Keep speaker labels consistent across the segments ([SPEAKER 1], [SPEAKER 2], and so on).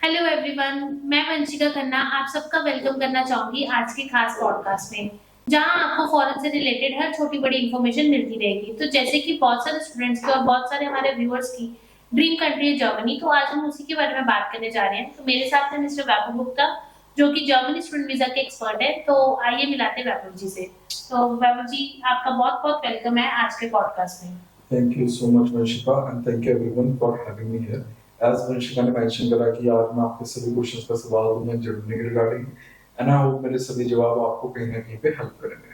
[SPEAKER 1] Hello everyone. मैं वंशिका खन्ना आप सबका वेलकम करना चाहूंगी आज के खास पॉडकास्ट में, जहां आपको फॉरेन से रिलेटेड हर छोटी बड़ी इन्फॉर्मेशन मिलती रहेगी। तो जैसे कि बहुत सारे स्टूडेंट्स की और बहुत सारे हमारे व्यूअर्स की ड्रीम कंट्री है जर्मनी, तो आज हम उसी के बारे में बात करने जा रहे हैं। तो मेरे साथ है मिस्टर वैभव गुप्ता, जो कि जर्मनी स्टूडेंट वीजा के एक्सपर्ट है। तो आइए मिलाते हैं वैभव जी से। तो वैभव जी, आपका बहुत बहुत वेलकम है आज के पॉडकास्ट में।
[SPEAKER 2] Thank you so much, Vanshika, and thank you everyone for having me here. As Vanshika ने mention करा कि आज मैं आपके सभी क्वेश्चंस का सवाल दूंगा जर्मनी के रिगार्डिंग, एंड आई होप मेरे सभी जवाब आपको कहीं ना कहीं पे हेल्प करेंगे।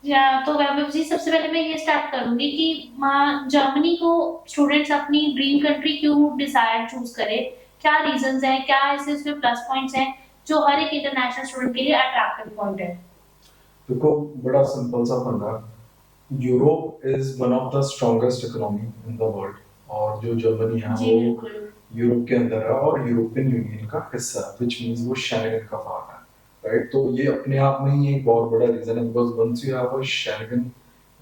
[SPEAKER 1] या तो वैभव जी, सबसे पहले मैं ये स्टार्ट करूंगी कि जर्मनी को स्टूडेंट्स अपनी ड्रीम कंट्री क्यों डिजायर चूज करे, क्या रीजंस हैं, क्या ऐसे उसमें प्लस पॉइंट्स हैं जो हर एक इंटरनेशनल स्टूडेंट के लिए अट्रैक्टिव पॉइंट है।
[SPEAKER 2] देखो, बड़ा सिंपल सा फंडा, Europe is one of the strongest economy in the world, और जो जर्मनी है
[SPEAKER 1] जी
[SPEAKER 2] वो
[SPEAKER 1] बिल्कुल।
[SPEAKER 2] यूरोप के अंदर है और यूरोपियन यूनियन का हिस्सा है, विच मीन्स वो शेंगन का पार्ट है, राइट। तो ये अपने आप में ही एक बहुत बड़ा रीजन है, because once you have a Schengen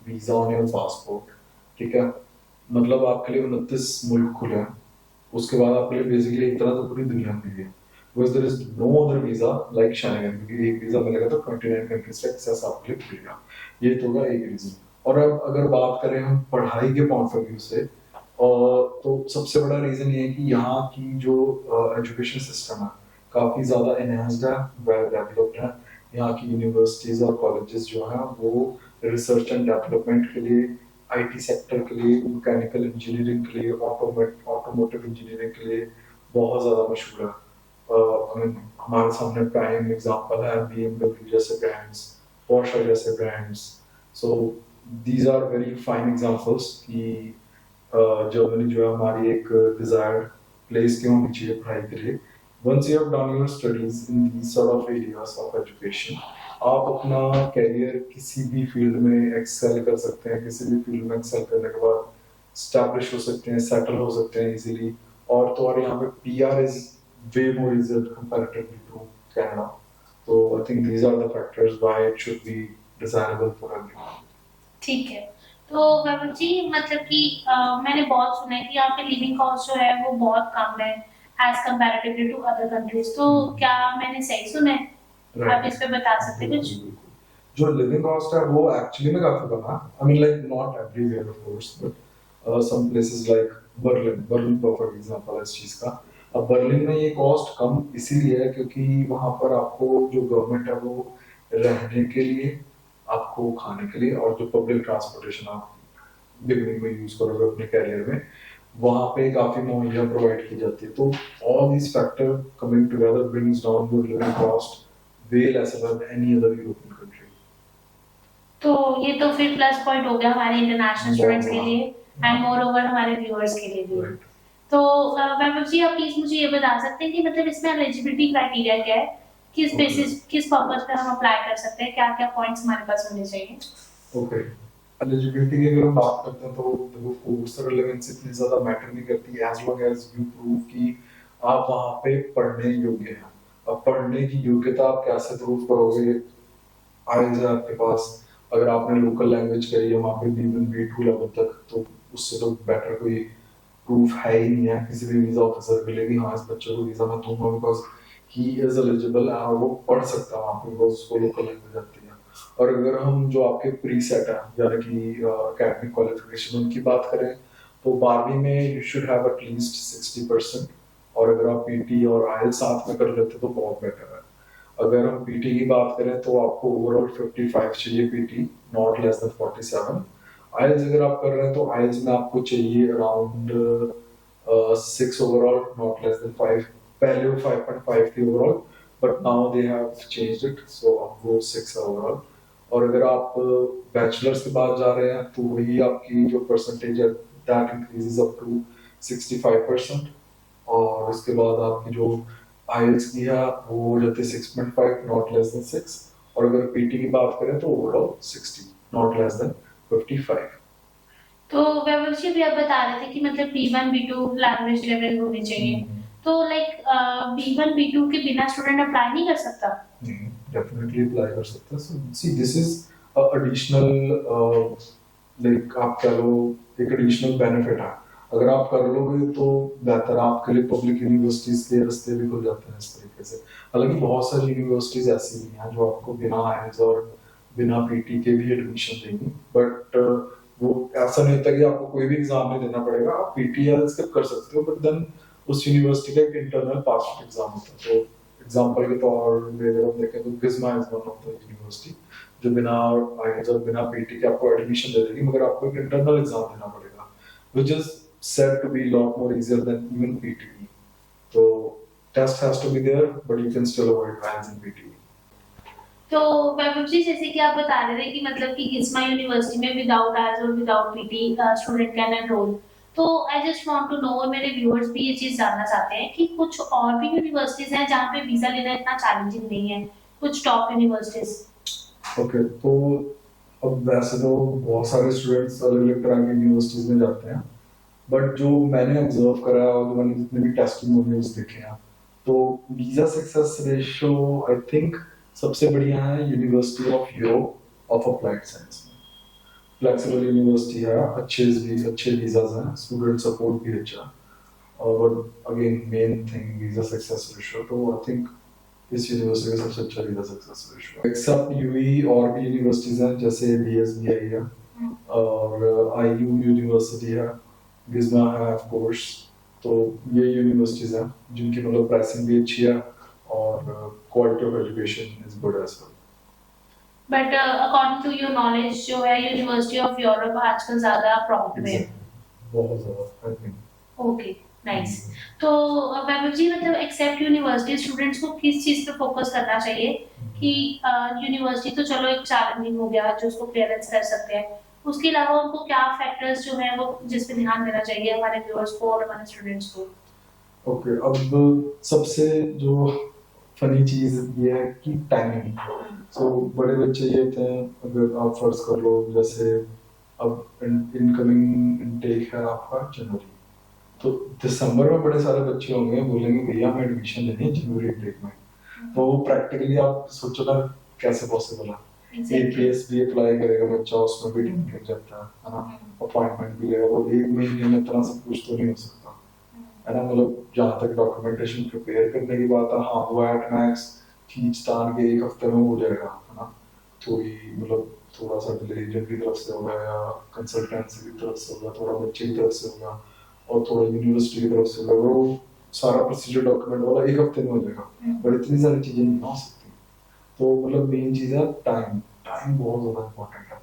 [SPEAKER 2] visa on your passport, ठीक है, मतलब आपके लिए 29 मुल्क खुले हैं। उसके बाद आपके लिए बेसिकली एक तरह से पूरी दुनिया खुली है, because there is no other visa like Schengen, क्योंकि एक वीजा मिलेगा तो 29 कंट्रीज का एक्सेस आपके लिए खुलेगा। ये तो होगा एक रीजन। और अब अगर बात करें हम पढ़ाई के पॉइंट ऑफ व्यू से, तो सबसे बड़ा रीजन ये है कि यहाँ की जो एजुकेशन सिस्टम है काफी ज्यादा एनहांस्ड है, वेल डेवलप्ड है। यहाँ की यूनिवर्सिटीज और कॉलेजेस जो है वो रिसर्च एंड डेवलपमेंट के लिए, आईटी सेक्टर के लिए, मैकेनिकल इंजीनियरिंग के लिए, ऑटोमोटिव इंजीनियरिंग के लिए बहुत ज्यादा मशहूर है। I mean, हमारे सामने प्राइम एग्जांपल है BMW जैसे ब्रांड्स, पोर्शे जैसे brands. So these are very fine examples कि जर्मनी जो है हमारी एक डिजायर्ड प्लेस क्यों होनी चाहिए पढ़ाई के लिए। Once you have done your studies in these sort of areas of education, आप अपना कैरियर किसी भी फील्ड में एक्सेल कर सकते हैं। किसी भी फील्ड में एक्सेल करने के बाद स्टैब्लिश हो सकते हैं, सेटल हो सकते हैं इजीली। और तो और यहाँ पे PR is way more easier comparatively to Canada. तो I think these are the factors why it should be desirable for everyone.
[SPEAKER 1] ठीक है। तो वैभव जी, मतलब कि मैंने बहुत सुना है कि यहाँ पे लिविंग कॉस्ट जो है वो बहुत कम है as comparatively to other countries. तो क्या मैंने सही सुना है?
[SPEAKER 2] Right.
[SPEAKER 1] आप इस पे बता सकते हैं कुछ?
[SPEAKER 2] जो लिविंग कॉस्ट है वो एक्चुअली में काफी कम है। I mean like not everywhere of course, but some places like Berlin, Berlin perfect example है इस चीज का। अब बर्लिन में ये कॉस्ट कम इसीलिए है क्योंकि वहां पर आपको जो गवर्नमेंट है वो रहने के लिए, आपको खाने के लिए, और जो पब्लिक ट्रांसपोर्टेशन आप बिगनिंग में यूज करोगे अपने कैरियर में, वहां पे काफी मुहैया प्रोवाइड की जाती है। तो all these factor coming together brings down your living cost way lesser than any other European country.
[SPEAKER 1] तो ये तो फिर प्लस पॉइंट हो गया हमारे इंटरनेशनल स्टूडेंट्स के लिए एंड मोर ओवर हमारे व्यूअर्स के लिए भी।
[SPEAKER 2] Right.
[SPEAKER 1] तो वैभव जी, आप प्लीज मुझे ये बता सकते हैं कि मतलब इसमें एलिजिबिलिटी क्राइटेरिया क्या है, किस बेसिस किस पर्पस पे हम अप्लाई कर सकते हैं, क्या क्या पॉइंट्स हमारे पास होने चाहिए?
[SPEAKER 2] ओके, एलिजिबिलिटी की अगर हम बात करते हैं तो देखो कोर्स रिलेवेंस इतनी ज्यादा मैटर नहीं करती, as long as you prove कि आप वहां पे पढ़ने योग्य हैं। अब पढ़ने की योग्यता आप कैसे प्रूव करोगे? आइल्स है आपके पास, अगर आपने लोकल लैंग्वेज करी है वहां पे B1 B2 लेवल तक, तो उससे तो बेटर कोई प्रूफ है ही नहीं है किसी भी वीजा ऑफिसर के लिए कि हाँ इस बच्चे को वीजा मैं दूंगा, बिकॉज ही इज एलिजिबल और वो पढ़ सकता है वहाँ पे, बिकॉज उसको लोकल लैंग्वेज आती है। और अगर हम जो आपके प्री सेट है यानी कि अकेडमिक क्वालिफिकेशन उनकी बात करें, तो 12वीं में यू शुड हैव एटलीस्ट 60%। और अगर आप पीटी और आइल साथ में कर लेते तो बहुत बेटर है। अगर हम पीटी की बात करें तो आपको ओवरऑल 55 चाहिए पीटी, नॉट लेस देन 47। आइल्स अगर आप कर रहे हैं तो आइल्स में आपको चाहिए around 6 overall, not less than 5। पहले वो 5.5 थी overall, but now they have changed it, so अब वो 6 है ओवरऑल। और अगर आप बैचलर्स के बाद जा रहे हैं तो वही आपकी जो परसेंटेज है दैट इंक्रीजेस अप टू 65%। और उसके बाद आपकी जो आईएल्स की है वो हो जाती है 6.5, नॉट लेस देन 6। और अगर पीटी की बात करें तो ओवरऑल 60, नॉट लेस देन 55।
[SPEAKER 1] तो वैभव जी, अभी आप बता रहे थे कि मतलब B1 B2 लैंग्वेज लेवल होनी चाहिए। तो लाइक B1 B2 के बिना स्टूडेंट अप्लाई नहीं कर सकता?
[SPEAKER 2] डेफिनेटली अप्लाई कर सकते हैं। So see this is additional, like आप कह लो एक एडिशनल बेनिफिट है। अगर आप कर लोगे तो बेहतर है आपके लिए। पब्लिक यूनिवर्सिटीज के रास्ते भी खुल जाते हैं इस तरीके से। हालांकि बहुत सारी यूनिवर्सिटीज ऐसी भी हैं जो आपको बिना आईएलटीएस और बिना पीटी के भी एडमिशन देंगी, बट वो ऐसा नहीं होता कि आपको कोई भी एग्जाम नहीं देना पड़ेगा, आप पीटी या स्किप कर सकते हो, बट देन उस यूनिवर्सिटी का एक इंटरनल पास एग्जाम होता है। तो एग्जांपल के तौर पे अगर हम देखें तो Gisma is one of the university जो बिना आईएलटीएस और बिना पीटी के आपको एडमिशन दे देगी, मगर आपको एक इंटरनल एग्जाम देना पड़ेगा, which is said to be a lot more easier than even PTE. So test has to be there, but you can still avoid trials in PTE.
[SPEAKER 1] तो वैभव जी, जैसे कि आप बता रहे थे कि मतलब कि गिस्मा यूनिवर्सिटी में विदाउट आईएलटीएस और without PT student can enroll, तो I just want to know, और मेरे व्यूअर्स भी ये चीज जानना चाहते हैं कि कुछ और भी यूनिवर्सिटीज हैं जहाँ पे वीजा लेना इतना चैलेंजिंग नहीं है, कुछ टॉप यूनिवर्सिटीज।
[SPEAKER 2] Okay, तो अब वैसे तो बहुत सारे स्टूडेंट्स अलग अलग तरह की यूनिवर्सिटीज में जाते हैं, बट जो मैंने ऑब्जर्व करा है और मैंने जितने भी टेस्टिमोनियल्स देखे हैं, तो visa success ratio I think सबसे बढ़िया है university of Europe of applied science में। फ्लेक्सिबल यूनिवर्सिटी है, अच्छे वीजाज हैं, स्टूडेंट सपोर्ट भी अच्छा है, और again main thing visa success ratio, तो आई थिंक इस यूनिवर्सिटी का सबसे अच्छा visa success ratio. Except UE और भी यूनिवर्सिटीज हैं जैसे बीएसबीआई है और आईयू यूनिवर्सिटी है, गिज्मा है ऑफ कोर्स। तो ये यूनिवर्सिटीज हैं जिनकी मतलब प्राइसिंग भी अच्छी है और quality of education is good as well.
[SPEAKER 1] But according to your knowledge जो है यूनिवर्सिटी ऑफ यूरोप आजकल ज्यादा प्रॉफिट में है।
[SPEAKER 2] बहुत ज्यादा आई थिंक।
[SPEAKER 1] Okay, nice. तो वैभव जी, मतलब एक्सेप्ट यूनिवर्सिटी स्टूडेंट्स को किस चीज पे फोकस करना चाहिए कि यूनिवर्सिटी तो चलो एक चैलेंजिंग हो गया जो उसको क्लियरेंस कर सकते हैं, उसके अलावा उनको क्या फैक्टर्स जो है वो जिस पे ध्यान देना चाहिए हमारे व्यूअर्स को और हमारे स्टूडेंट्स को?
[SPEAKER 2] ओके, अब सबसे जो फनी चीज ये है कि टाइमिंग। सो बड़े बच्चे ये होते हैं, अगर आप फर्ज कर लो जैसे अब इनकमिंग इनटेक है आपका जनवरी, तो दिसंबर में बड़े सारे बच्चे होंगे बोलेंगे भैया हमें एडमिशन लेनी है जनवरी इनटेक में, तो वो प्रैक्टिकली आप सोचो ना कैसे पॉसिबल है। एपीएस भी अप्लाई करेगा बच्चा, उसमें भी टाइम लग जाता है ना, अपॉइंटमेंट भी लेगा, वो एक महीने में इतना सब कुछ तो नहीं हो सकता है ना। मतलब जहाँ तक डॉक्यूमेंटेशन प्रिपेयर करने की बात है, हाँ वो एट मैक्स खींच तान के एक हफ्ते में हो जाएगा है ना। थोड़ी मतलब थोड़ा सा डिले एजेंट की तरफ से होगा या कंसल्टेंसी की तरफ से होगा, थोड़ा बच्चे की तरफ से होगा और थोड़ा यूनिवर्सिटी की तरफ से होगा, वो सारा प्रोसीजर डॉक्यूमेंट वाला एक हफ्ते में हो जाएगा, बट इतनी सारी चीजें नहीं हो सकती। तो मतलब मेन चीज है टाइम। टाइम बहुत ज्यादा इम्पोर्टेंट है।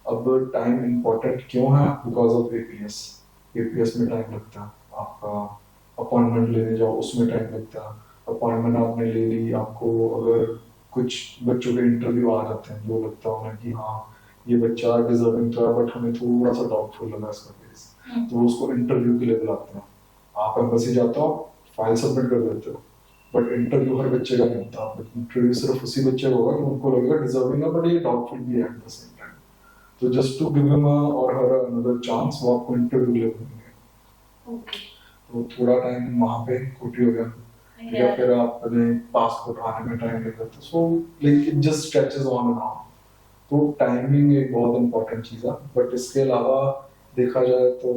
[SPEAKER 2] अब टाइम इम्पोर्टेंट क्यों है? Because of APS. एपीएस में टाइम लगता है, आपका अपॉइंटमेंट लेने जाओ उसमें टाइम लगता है, अपॉइंटमेंट आपने ले ली, आपको अगर कुछ बच्चों के इंटरव्यू आ जाते हैं जो लगता है उन्हें कि हाँ ये बच्चा डिजर्विंग तो है बट हमें थोड़ा सा डाउटफुल लगा इसका केस, तो उसको इंटरव्यू के लिए बुलाते हैं। आप एम्बेसी जाते हो, फाइल सबमिट कर देते हो, बट इंटरव्यू हर बच्चे का नहीं होता। इंटरव्यू सिर्फ उसी बच्चे का होगा कि उनको लगेगा डिजर्विंग है बट ये डाउटफुल भी है एट द सेम टाइम। तो जस्ट टू गिव हिम और हर अनदर चांस वो आपको इंटरव्यू ले लेंगे।
[SPEAKER 1] ओके,
[SPEAKER 2] तो थोड़ा टाइम वहाँ पे खोटी हो गया, या फिर आपने पासपोर्ट आने में टाइम लग जाता है। So like it just stretches on and on. तो टाइमिंग एक बहुत इंपॉर्टेंट चीज़ है, बट इसके अलावा देखा जाए तो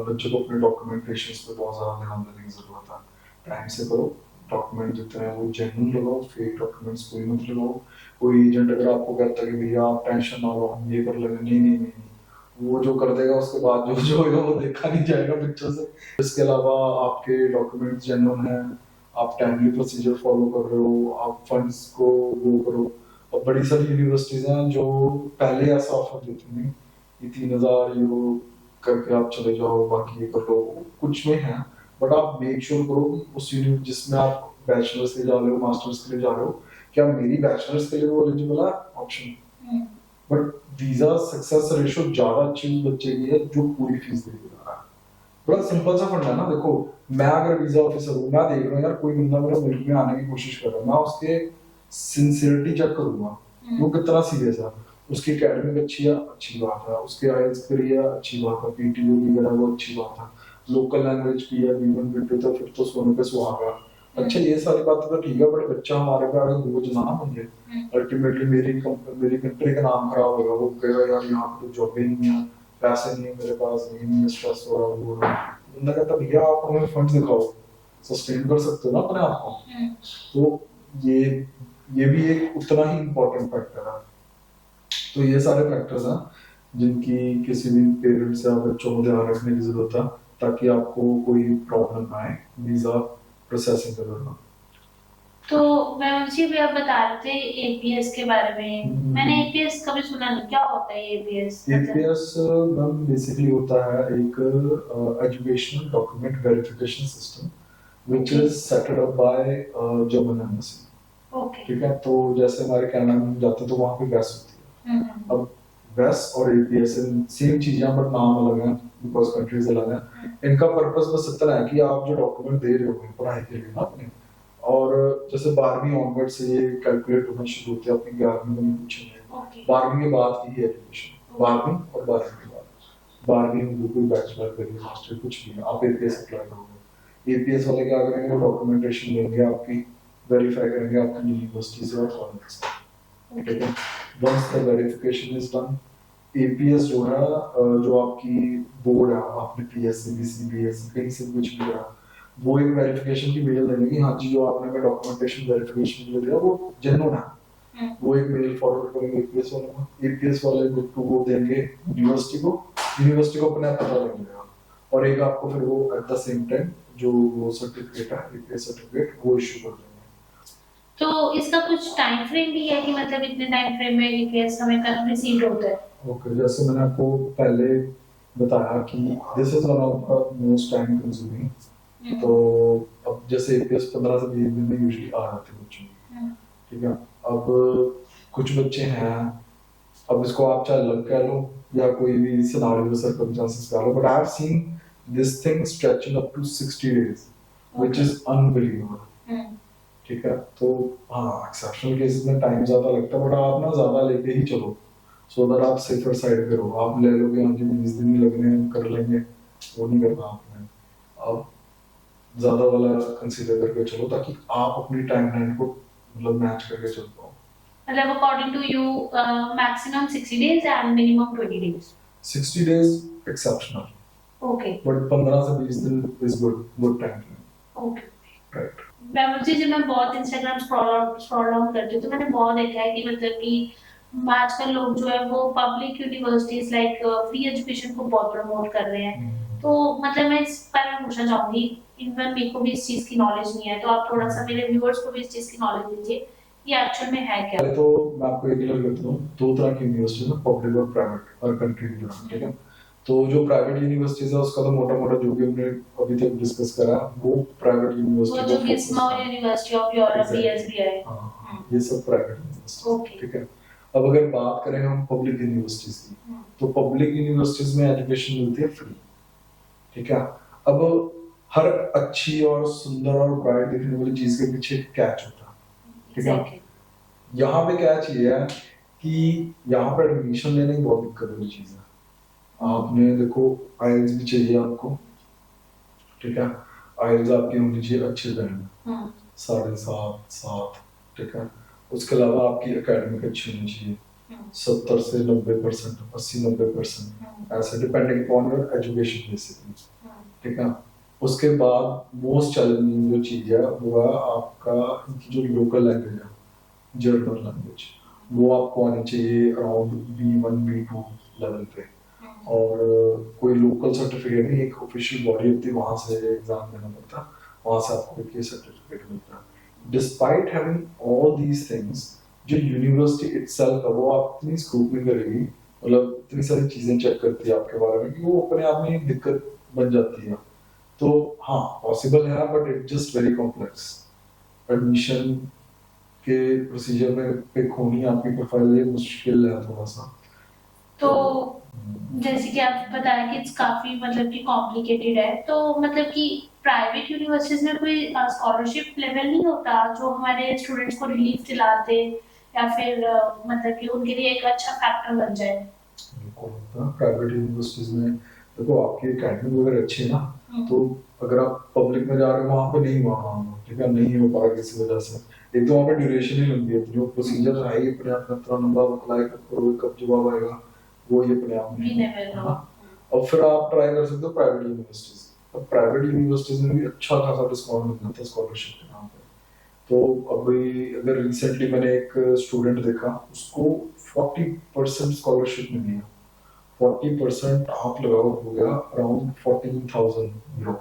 [SPEAKER 2] बच्चों को अपने डॉक्यूमेंटेशन पे बहुत ज़्यादा ध्यान देने की ज़रूरत है। टाइम से करो, डॉक्यूमेंट जितने हैं वो जेन्युइन लगाओ, फेक डॉक्यूमेंट्स कोई मत लगाओ। कोई एजेंट अगर आपको कहता है कि भैया आप टेंशन ना लो हम ये कर लेंगे, नहीं नहीं नहीं, वो जो कर देगा उसके बाद जो जो होगा वो देखा नहीं जाएगा बच्चों से। इसके अलावा आपके डॉक्यूमेंट्स जेन्युइन हैं, आप टाइमली प्रोसीजर फॉलो कर रहे हो, आप फंड्स को वो करो। और बड़ी सारी यूनिवर्सिटीज हैं जो पहले ऐसा ऑफर देती थी कि 3,000 यूरो करके आप चले जाओ, बाकी ये कर लो, कुछ में है, बट आप मेक श्योर करो उस यूनिवर्सिटी जिसमें आप बैचलर्स के लिए जा रहे हो, मास्टर्स के लिए जा रहे हो, क्या मेरी बैचलर्स के लिए वो एलिजिबल है option. But visa success ratio ज्यादा अच्छी उस बच्चे की है जो पूरी फीस दे रहा है। बड़ा सिंपल सा फंडा है ना। देखो मैं अगर वीजा ऑफिसर हूँ, मैं देख रहा हूँ यार कोई बंदा मेरे मुल्क में आने की कोशिश कर रहा है, मैं उसके सिंसियरिटी चेक करूंगा, वो कितना सीरियस है, उसकी एकेडमिक अच्छी है, अच्छी बात है, उसके आईएलटीएस करी है, अच्छी बात है, पीटीयू भी करा वो अच्छी बात है, लोकल लैंग्वेज की है, B1 B2 तो फिर तो सोने पे सुहागा। अच्छा ये सारी बातें तो ठीक है, बट बच्चा हमारे पे अगर बोझ ना बन जाए, अल्टीमेटली मेरी कंट्री का नाम खराब होगा, वो कहेगा यार यहाँ पे तो जॉब ही नहीं है, पैसे नहीं है मेरे पास, ये नहीं, स्ट्रेस हो रहा है, वो हो रहा है। बंदा कहता है भैया आप हमें फंड्स दिखाओ, सस्टेन कर सकते हो ना अपने आप को। तो ये भी एक उतना ही इम्पोर्टेंट फैक्टर है। तो ये सारे फैक्टर्स हैं जिनकी किसी भी पेरेंट्स या बच्चों को ध्यान रखने की जरूरत है, ताकि आपको कोई प्रॉब्लम ना आए वीजा प्रोसेसिंग के दौरान।
[SPEAKER 1] तो मैं मुझे भी आप बता रहे थे एपीएस के बारे में। मैंने एपीएस कभी सुना नहीं, क्या होता है एपीएस?
[SPEAKER 2] एपीएस मैम बेसिकली होता है एक educational document verification system which is setup up by German embassy.
[SPEAKER 1] Okay.
[SPEAKER 2] ठीक है, तो जैसे हमारे कनाडा में जाते हैं तो वहाँ पे वेस होती है। अब वेस और एपीएस सेम चीजें बट नाम अलग है बिकॉज कंट्रीज अलग हैं। इनका पर्पस बस इतना है कि आप जो डॉक्यूमेंट दे रहे हो पढ़ाई के लिए ना अपने, और जैसे 12वीं ऑनवर्ड से ये कैलकुलेट होना शुरू होते हैं, अपनी 11वीं में कुछ नहीं, 12वीं के बाद की एजुकेशन, 12वीं और 12वीं के बाद। 12वीं में बिल्कुल बैचलर करिए, मास्टर कुछ भी आप एपीएस अप्लाई करोगे। एपीएस वाले क्या करेंगे, डॉक्यूमेंटेशन लेंगे आपकी, वेरीफाई करेंगे आपकी यूनिवर्सिटी से और कॉलेज से। ठीक है, once the verification is done, APS जो है जो आपकी बोर्ड है, आपने पीएससी बीसी बीएससी कहीं से कुछ भी करा, वो एक वेरिफिकेशन की मेल देंगे कि हाँ जी जो आपने डॉक्यूमेंटेशन वेरिफिकेशन के लिए दिया वो जेन्युइन है। वो एक मेल फॉरवर्ड करेंगे एपीएस वाले को, एपीएस वाले गुड टू गो देंगे यूनिवर्सिटी को, यूनिवर्सिटी को अपने पता लग जाएगा, और एक आपको फिर वो एट द सेम टाइम जो वो सर्टिफिकेट है एपीएस सर्टिफिकेट वो इशू कर देंगे।
[SPEAKER 1] तो इसका कुछ टाइम फ्रेम भी है कि मतलब इतने टाइम फ्रेम में एपीएस हमें रिसीव होता है?
[SPEAKER 2] ओके, जैसे मैंने आपको पहले बताया कि this is one of the most time consuming. तो अब जैसे एपीएस 15 से 20 दिन में यूजुअली आ जाते हैं बच्चों। ठीक है, अब कुछ बच्चे हैं, अब इसको आप चाहे लक कह लो या कोई भी सिनेरियो सर्कमस्टेंसेस कह लो, but I have seen this thing stretching up to 60 days which is unbelievable. ठीक है, तो हाँ एक्सेप्शनल केसेस में टाइम ज्यादा लगता है, बट आप ना ज्यादा लेके ही चलो सो दैट आप सेफर साइड पे रहो। आप ले लोगे हाँ जी 20 दिन ही लगने कर लेंगे, वो नहीं करना आपने। अब ज्यादा वाला कंसीडर करके चलो ताकि आप अपनी टाइमलाइन को मतलब मैच करके चल पाओ।
[SPEAKER 1] मतलब according to you maximum 60 days and minimum 20 days?
[SPEAKER 2] 60 days exceptional,
[SPEAKER 1] okay,
[SPEAKER 2] but 15 से 20 दिन is good time frame.
[SPEAKER 1] Okay,
[SPEAKER 2] right.
[SPEAKER 1] जब मैं बहुत इंस्टाग्राम स्क्रॉल डाउन करती हूँ तो मैंने बहुत देखा है कि मतलब कि आजकल लोग जो है वो public universities like free education को बहुत प्रमोट कर रहे हैं। तो मतलब मैं इस बारे में पूछना चाहूंगी, इवन मेरे को भी इस चीज की नॉलेज नहीं है, तो आप थोड़ा सा मेरे व्यूअर्स को भी इस चीज की नॉलेज दीजिए ये एक्चुअल में है क्या?
[SPEAKER 2] पहले तो मैं आपको एक क्लियर करता हूँ, दो तरह की यूनिवर्सिटीज है, पब्लिक और प्राइवेट और कंट्री की तरह। ठीक है, तो जो प्राइवेट यूनिवर्सिटीज है उसका तो मोटा मोटा जो भी हमने अभी तक डिस्कस करा वो प्राइवेट यूनिवर्सिटी,
[SPEAKER 1] वो जो गिस्माउ यूनिवर्सिटी ऑफ यूरोप बीएसबी है,
[SPEAKER 2] ये सब प्राइवेट यूनिवर्सिटी।
[SPEAKER 1] ओके।
[SPEAKER 2] ठीक है, अब अगर बात करें हम पब्लिक यूनिवर्सिटीज की, तो पब्लिक यूनिवर्सिटीज में एजुकेशन मिलती है फ्री। ठीक है, अब हर अच्छी और सुंदर और ब्राइट दिखने वाली चीज के पीछे एक कैच होता है। ठीक है, यहाँ पे कैच ये है कि यहाँ पे एडमिशन लेने की बहुत दिक्कत वाली चीज है। आपने देखो आईएलटीएस भी चाहिए आपको। ठीक है, आईएलटीएस आपकी होनी चाहिए अच्छे बैंड 7.5 ठीक है, उसके अलावा आपकी एकेडमिक अच्छी होनी चाहिए 70 से 90%, 80-90% ऐसे depending upon your education basically. ठीक है, उसके बाद मोस्ट चैलेंजिंग जो चीज है वो है आपका इनकी जो लोकल लैंग्वेज है, जर्मन लैंग्वेज, वो आपको आनी चाहिए अराउंड B1 B2 लेवल पे, और कोई लोकल सर्टिफिकेट नहीं, एक ऑफिशियल बॉडी होती है वहां से एग्जाम देना पड़ता है, वहां से आपको एक सर्टिफिकेट मिलता है। Despite having all these things, जो यूनिवर्सिटी इटसेल्फ है वो आप इतनी स्क्रूटनी करेगी, मतलब इतनी सारी चीजें चेक करती है आपके बारे में कि वो अपने आप में एक दिक्कत बन जाती है। तो हाँ पॉसिबल है but it just very complex. Admission के प्रोसीजर में पिक होनी आपकी प्रोफाइल ये मुश्किल है थोड़ा सा।
[SPEAKER 1] तो जैसे कि आप बताया कि इट्स काफी मतलब कि कॉम्प्लिकेटेड है, तो मतलब कि प्राइवेट यूनिवर्सिटीज में कोई स्कॉलरशिप लेवल नहीं होता जो हमारे स्टूडेंट्स को रिलीफ दिला दे या फिर मतलब कि उनके लिए एक अच्छा फैक्टर बन जाए?
[SPEAKER 2] प्राइवेट यूनिवर्सिटीज में देखो आपकी एकेडमी वगैरह अच्छी है ना, तो अगर आप पब्लिक में जा रहे हो वहाँ पे नहीं वहाँ, ठीक है, नहीं हो पा रहा किसी वजह से, एक तो वहाँ पे ड्यूरेशन ही लंबी है, जो प्रोसीजर है ये अपने आप इतना लंबा अप्लाई करो कब जवाब आएगा वो ये अपने आप में
[SPEAKER 1] We never know.
[SPEAKER 2] हाँ। अब फिर आप ट्राई कर सकते हो प्राइवेट यूनिवर्सिटीज। अब प्राइवेट यूनिवर्सिटीज में भी अच्छा खासा डिस्काउंट मिल जाता है स्कॉलरशिप के नाम पे। तो अभी अगर रिसेंटली मैंने एक स्टूडेंट देखा, उसको 40% स्कॉलरशिप मिली है। 40% आप लगाओ हो गया अराउंड 14,000 यूरो।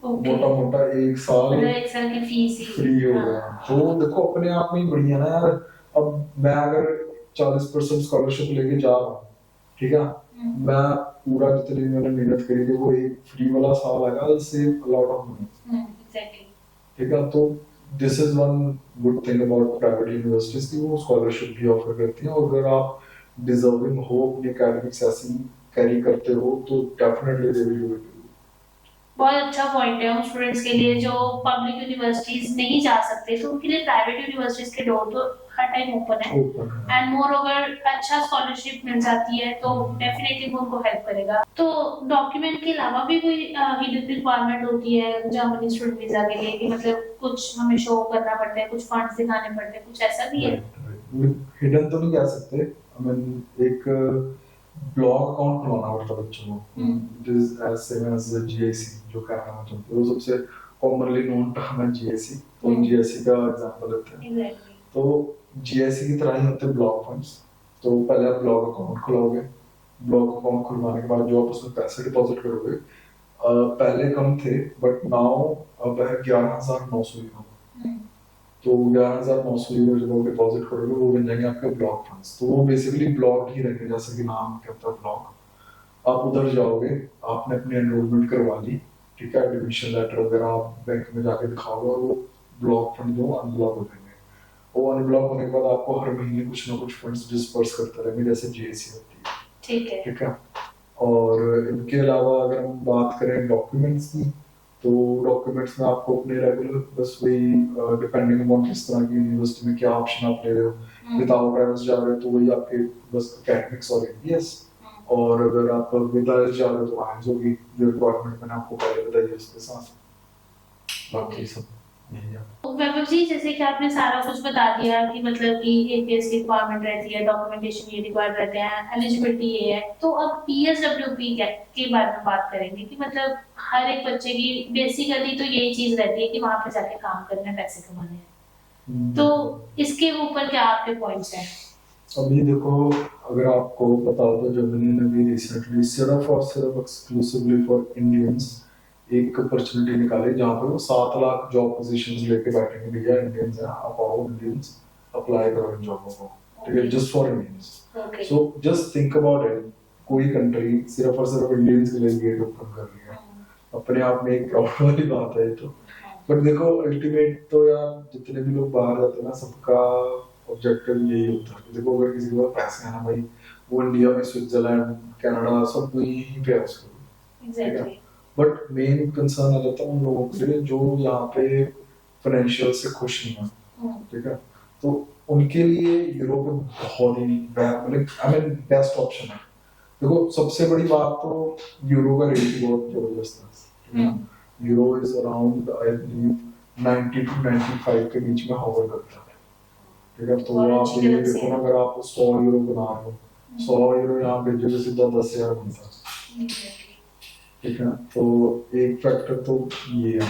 [SPEAKER 1] Okay.
[SPEAKER 2] मोटा मोटा एक साल
[SPEAKER 1] मतलब एक साल की फीस ही
[SPEAKER 2] फ्री हो गया। तो देखो अपने आप में ही बढ़िया ना यार। अब मैं अगर 40% स्कॉलरशिप लेके जा रहा हूँ, ठीक है, मैं पूरा जितनी मैंने मेहनत करी थी वो एक फ्री वाला साल आएगा, save lot of money.
[SPEAKER 1] Exactly.
[SPEAKER 2] ठीक है, तो this is one good thing about private universities की वो स्कॉलरशिप भी ऑफर करती हैं। और अगर आप डिजर्विंग हो, अपनी एकेडमिक्स ऐसी कैरी करते हो, तो definitely they will do it.
[SPEAKER 1] बहुत अच्छा पॉइंट है उन स्टूडेंट्स के लिए जो पब्लिक यूनिवर्सिटीज नहीं जा सकते, तो उनके लिए प्राइवेट यूनिवर्सिटीज के डोर तो हर टाइम ओपन है। एंड मोर अगर अच्छा स्कॉलरशिप मिल जाती है तो डेफिनेटली वो उनको हेल्प करेगा। तो डॉक्यूमेंट के अलावा भी कोई हिडन रिक्वायरमेंट होती है जर्मनी स्टूडेंट वीजा के लिए कि मतलब कुछ हमें शो करना पड़ता है, कुछ फंड्स दिखाने पड़ते हैं, कुछ ऐसा भी है?
[SPEAKER 2] हिडन तो नहीं कह सकते, आई मीन एक ब्लॉग अकाउंट खुलवाना पड़ता है बच्चों को, this is same as GIC जो कहना मैं चाहता हूँ। वो सबसे कॉमनली नोन टर्म है जीआईसी। तो जीआईसी का एग्जांपल लेते हैं।
[SPEAKER 1] एग्जैक्टली।
[SPEAKER 2] तो जीआईसी की तरह ही होते हैं ब्लॉग फंड्स। तो पहले आप ब्लॉग अकाउंट खुलाओगे। ब्लॉग अकाउंट खुलवाने के बाद जो आप उसमें पैसे डिपॉजिट करोगे, पहले कम थे बट नाउ अब है 11,900 यूरो। तो 11,900 यूरो जब आप डिपॉजिट करोगे वो बन जाएंगे आपके ब्लॉग फंड्स। तो वो बेसिकली ब्लॉग ही रहेंगे, जैसे कि नाम कहता है ब्लॉग। आप उधर जाओगे, आपने अपनी एनरोलमेंट करवा ली, ठीक है, एडमिशन लेटर वगैरह आप बैंक में जाके दिखाओगे और वो ब्लॉग फंड जो अनब्लॉक हो जाएंगे। वो अनब्लॉक होने के बाद आपको हर महीने कुछ ना कुछ फंड्स डिस्पर्स करते रहेंगे, जैसे जीएससी होती है। ठीक है। और इनके अलावा अगर हम बात करें डॉक्यूमेंट्स की, तो डॉक्यूमेंट्स में आपको अपने रेगुलर बस वही डिपेंडिंग अपॉन किस तरह की यूनिवर्सिटी में क्या ऑप्शन आप ले रहे हो। विदाउट आईएलटीएस जा रहे हो तो वही आपके बस एकेडमिक्स और एबीएस। और अगर आप विद आईएलटीएस जा रहे हो तो आईएलटीएस होगी, जो रिक्वायरमेंट मैंने आपको पहले बताई है उसके साथ। बाकी सब यही है।
[SPEAKER 1] वैभव जी, जैसे कि आपने सारा कुछ बता दिया कि मतलब कि एपीएस की रिक्वायरमेंट रहती है, डॉक्यूमेंटेशन ये रिक्वायर्ड रहते हैं, एलिजिबिलिटी ये है, तो अब पीएसडब्ल्यूपी के बारे में बात करेंगे कि मतलब हर एक बच्चे की बेसिकली तो यही चीज रहती है कि वहां पे जाके काम करना है, पैसे कमाने हैं। तो इसके ऊपर क्या आपके पॉइंट्स हैं?
[SPEAKER 2] अभी देखो, अगर आपको पता हो तो जर्मनी ने भी रिसेंटली सिर्फ और सिर्फ एक्सक्लूसिवली फॉर इंडियंस एक अपॉर्चुनिटी निकाली, जहाँ पे वो 7 लाख जॉब पोजीशंस लेके बैठेंगे। भैया इंडियंस हैं, आप आओ, इंडियंस अप्लाई करो इन जॉबों को, ठीक है, just for Indians. So just think about it, कोई कंट्री सिर्फ और सिर्फ इंडियंस के लिए गेट ओपन कर रही है, अपने आप में एक प्राउड वाली बात है ये तो। बट देखो अल्टीमेट तो यार जितने भी लोग बाहर जाते हैं ना, सबका ऑब्जेक्टिव यही होता है। देखो अगर किसी के पास पैसे हैं ना भाई, वो इंडिया में स्विट्जरलैंड कनाडा सब यहीं पे है उसको। एग्जैक्टली। बट मेन कंसर्न आ जाता है उन लोगों के लिए जो यहाँ पे फाइनेंशियल से खुश नहीं है, ठीक है। तो उनके लिए यूरोप बहुत ही मतलब आई मीन बेस्ट ऑप्शन है। देखो सबसे बड़ी बात तो यूरो का रेट बहुत जबरदस्त है। Euro is around I believe 90 to 95 के बीच में होवर करता है, ठीक है। तो आप ये देखो ना, अगर आप 100 यूरो बना रहे हो, 100 यूरो यहाँ भेजोगे सीधा 10,000 बनता है, ठीक है। तो एक फैक्टर तो ये है।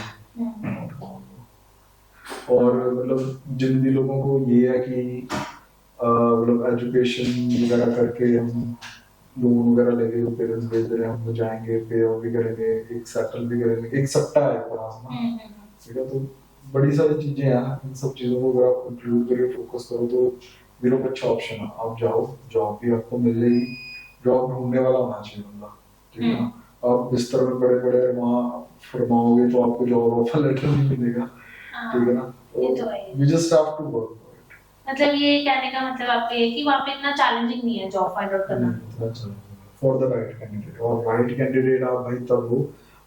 [SPEAKER 2] और मतलब जिन भी लोगों को ये है कि मतलब एजुकेशन वगैरह करके हम लोन वगैरह लेके पेरेंट्स भेज रहे हैं, हम जाएंगे, पे ऑफ भी करेंगे, एक सेटल भी करेंगे, एक सट्टा है पास में, ठीक है। तो बड़ी सारी चीजें हैं, इन सब चीजों को अगर आप इंक्लूड करके फोकस करो तो यूरोप अच्छा ऑप्शन है। आप जाओ, जॉब भी आपको मिल जाएगी, जॉब ढूंढने वाला होना चाहिए बंदा, ठीक है ना। आप बिस्तर में बड़े बड़े वहाँ फरमाओगे तो आपको जॉब ऑफर लेटर नहीं मिलेगा, ठीक है ना। तो you just have to work.
[SPEAKER 1] मतलब ये कहने का मतलब आपका ये कि वहाँ पे इतना चैलेंजिंग नहीं है जॉब फाइंड आउट करना
[SPEAKER 2] फॉर द राइट कैंडिडेट। और राइट कैंडिडेट आप भाई तब हो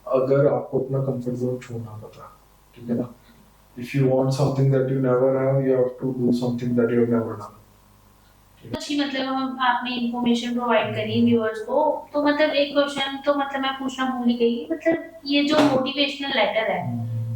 [SPEAKER 2] अगर आपको अपना कंफर्ट जोन छोड़ना पता, ठीक है ना। If you want something that you never have, you have to do something that you have never done.
[SPEAKER 1] अच्छी मतलब हम आपने इंफॉर्मेशन प्रोवाइड करी व्यूअर्स को। तो मतलब एक क्वेश्चन तो मतलब मैं पूछना भूल ही गई, मतलब ये जो मोटिवेशनल लेटर है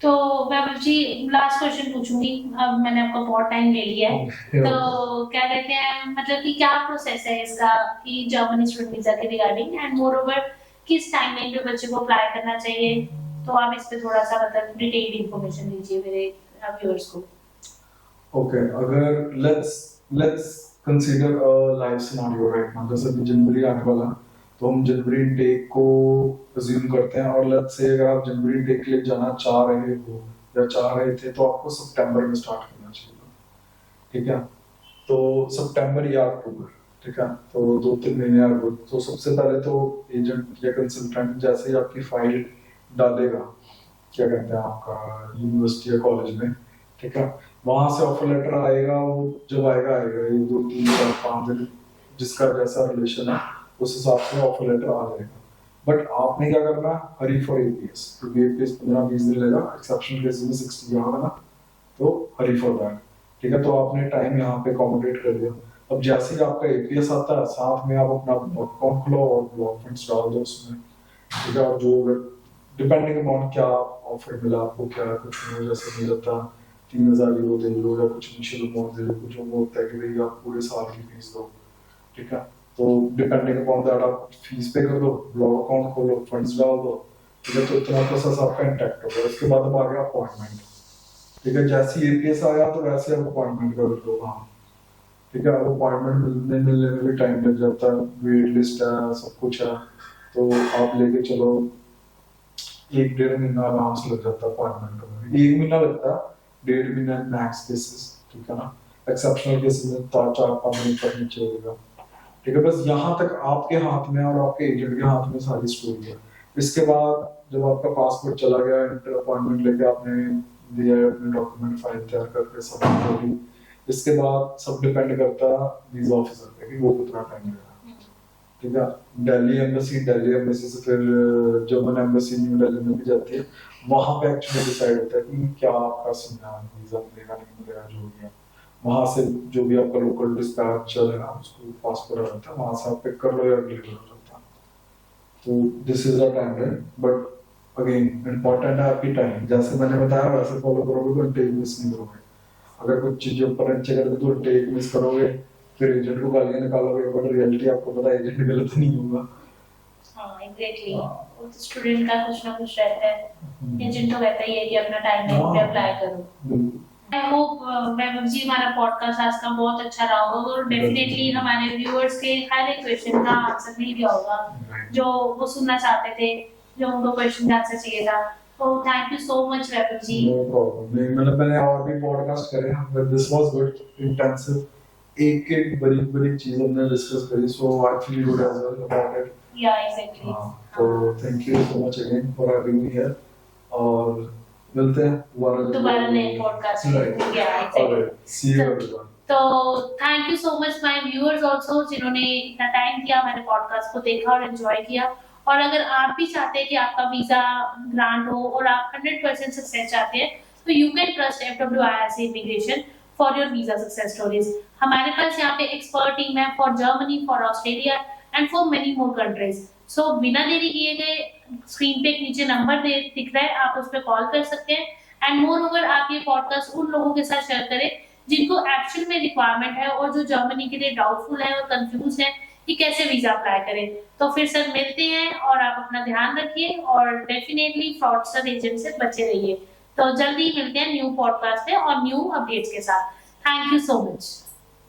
[SPEAKER 1] तो वैभव जी लास्ट क्वेश्चन पूछूंगी, अब मैंने आपका बहुत टाइम ले लिया है, तो क्या कहते हैं मतलब कि क्या प्रोसेस है इसका कि जर्मनी स्टूडेंट वीजा के रिगार्डिंग, एंड मोर ओवर किस टाइमलाइन पे बच्चे को अप्लाई करना चाहिए, तो आप इस पे थोड़ा सा मतलब डिटेल्ड इंफॉर्मेशन दीजिए मेरे व्यूअर्स को।
[SPEAKER 2] ओके, अगर let's consider a live scenario right now, जैसे कि जनवरी आने वाला है, तो हम जनवरी इनटेक को अज्यूम करते हैं, और लेट्स से अगर आप जनवरी इनटेक के लिए जाना चाह रहे हो या चाह रहे थे, तो आपको सितंबर में स्टार्ट करना चाहिए, ठीक है? तो सितंबर या अक्टूबर, ठीक है? तो 2-3 महीने आगे, तो सबसे पहले तो एजेंट या कंसल्टेंट जैसे ही आपकी फाइल डालेगा, क्या कहते हैं, आपका यूनिवर्सिटी या कॉलेज में, ठीक है, वहां से ऑफर लेटर आएगा, वो जब आएगा आएगा, ये 2-3 4-5 दिन, जिसका जैसा रिलेशन है उस हिसाब से ऑफर लेटर आ जाएगा। बट आपने क्या करना है, हरी फॉर एपीएस, क्योंकि एपीएस 15-20 दिन लेगा, एक्सेप्शनल केसेस में 60 यहाँ है ना, तो हरी फॉर दैट, ठीक है? तो आपने टाइम यहाँ पे अकोमोडेट कर दिया। अब जैसे ही आपका एपीएस आता है, साथ में आप अपना ब्लॉग अकाउंट खोलो और ब्लॉग फंड्स डाल दो उसमें, ठीक है? और जो डिपेंडिंग अपॉन क्या ऑफर मिला आपको, क्या कुछ जैसे मिल जाता 3,000 यूरो दे दो, या कुछ इनिशियल अमाउंट दे दो, कुछ वो होता है कि भाई आप पूरे साल की फीस दो, ठीक है? तो डिपेंडिंग अपॉन दैट आप फीस पे कर दो, ब्लॉग अकाउंट खोलो, फंड्स डाल दो, ठीक है? तो इतना प्रोसेस आपका इंटैक्ट होगा। उसके बाद अब आ गया अपॉइंटमेंट, ठीक है? जैसे ही एपीएस आया तो वैसे आप अपॉइंटमेंट कर दो वहाँ, ठीक है? अब अपॉइंटमेंट मिलने में भी टाइम लग जाता है, वेट लिस्ट है, सब कुछ है, तो आप लेके चलो 1-1.5 महीना आराम से लग जाता है अपॉइंटमेंट में, 1 महीना लगता है, 1.5 महीना मैक्स केसेस, ठीक है ना? एक्सेप्शनल केसेस में 4-5 दिन तक नीचे होगा, ठीक है? बस यहाँ तक आपके हाथ में और आपके एजेंट के हाथ में सारी स्टोरी है। इसके बाद जब आपका पासपोर्ट चला गया, इंटर अपॉइंटमेंट लेके आपने दिया है, अपने डॉक्यूमेंट फाइल तैयार करके सबमिट कर दी, इसके बाद सब डिपेंड करता है वीजा ऑफिसर पे कि वो कितना टाइम लेगा, ठीक है? दिल्ली एम्बेसी से फिर जर्मन एम्बेसी न्यू दिल्ली में भी जाती है, वहां पे एक्चुअली डिसाइड होता है कि क्या आपका सीन है, वीजा मिलेगा नहीं मिलेगा, जो भी है। वहां से जो भी आपका लोकल डिस्पैचर है ना, उसको पासपोर्ट आ जाता है, वहां से आप पिक कर लो या डिलीवर हो जाता है। तो this is a timeline, but again important है आपकी टाइम, जैसे मैंने बताया वैसे फॉलो करोगे तो टेक मिस नहीं करोगे। अगर कुछ चीजें ऊपर नीचे कर तो टेक मिस करोगे, फिर एजेंट को गालियां निकालोगे, बट रियलिटी आपको पता है एजेंट गलत नहीं होगा।
[SPEAKER 1] हाँ एग्जैक्टली, वो तो स्टूडेंट का कुछ ना कुछ रहता है, एजेंट तो कहता ही है कि अपना टाइम पे अप्लाई करो। आई होप वैभव जी हमारा पॉडकास्ट आज का बहुत अच्छा रहा होगा, और डेफिनेटली हमारे व्यूअर्स के हर एक क्वेश्चन का आंसर मिल गया होगा जो वो सुनना चाहते थे, जो उनको क्वेश्चन का आंसर चाहिए था। तो thank you so much Vaibhav ji.
[SPEAKER 2] No problem, नहीं मतलब मैंने और भी पॉडकास्ट करे हैं, but this was good, intensive, एक एक बड़ी बड़ी चीज हमने डिस्कस करी, so I feel good as well about it.
[SPEAKER 1] Yeah exactly,
[SPEAKER 2] तो thank you so much again for having me here, और मिलते हैं
[SPEAKER 1] दोबारा नए पॉडकास्ट में। Yeah exactly,
[SPEAKER 2] see you everyone.
[SPEAKER 1] तो thank you so much my viewers also, जिन्होंने इतना टाइम दिया हमारे पॉडकास्ट को देखा और एंजॉय किया। और अगर आप भी चाहते हैं कि आपका वीजा ग्रांट हो और आप 100% सक्सेस चाहते हैं, तो you can trust FWIRC immigration for your visa success stories. हमारे पास यहाँ पे एक्सपर्ट टीम है for Germany, for Australia and for many more countries. So बिना देरी किए गए, स्क्रीन पे एक नीचे नंबर दिख रहा है, आप उस पर कॉल कर सकते हैं। एंड मोर ओवर आप ये पॉडकास्ट उन लोगों के साथ शेयर करें जिनको एक्चुअल में रिक्वायरमेंट है और जो जर्मनी के लिए डाउटफुल है और कंफ्यूज है कि कैसे वीजा अप्लाई करें। तो फिर सर मिलते हैं, और आप अपना ध्यान रखिए और डेफिनेटली फ्रॉडस्टर एजेंट से बचे रहिए। तो जल्दी मिलते हैं न्यू पॉडकास्ट पे और न्यू अपडेट्स के साथ। Thank you so much.